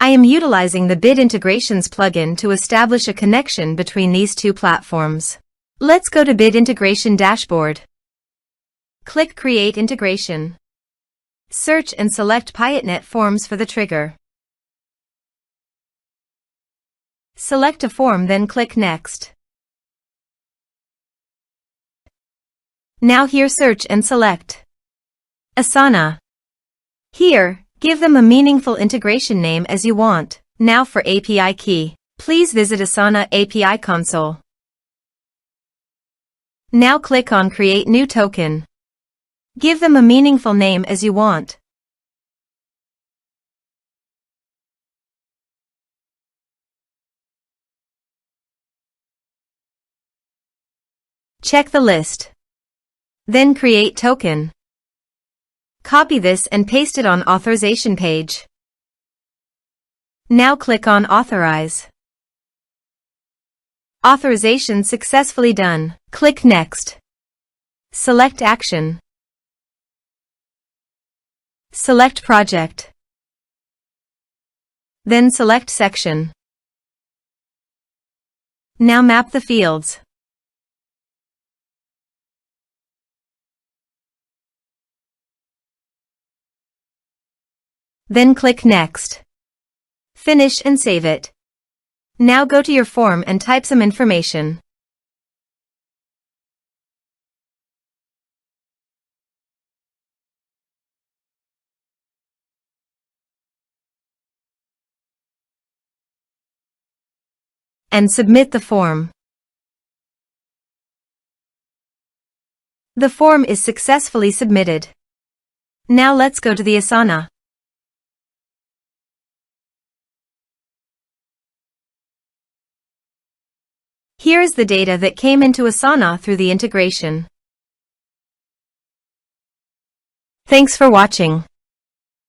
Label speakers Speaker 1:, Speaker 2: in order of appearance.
Speaker 1: I am utilizing the Bit Integrations plugin to establish a connection between these two platforms. Let's go to Bit Integration Dashboard. Click Create Integration. Search and select Piotnet Forms for the trigger. Select a form, then click Next. Now here search and select Asana. Here, give them a meaningful integration name as you want. Now for API key. Please visit Asana API console. Now click on Create New Token. Give them a meaningful name as you want. Check the list. Then create token. Copy this and paste it on authorization page. Now click on Authorize. Authorization successfully done. Click Next. Select Action. Select Project. Then select Section. Now map the fields. Then click Next. Finish and save it. Now go to your form and type some information. And submit the form. The form is successfully submitted. Now let's go to the Asana. Here is the data that came into Asana through the integration. Thanks for watching.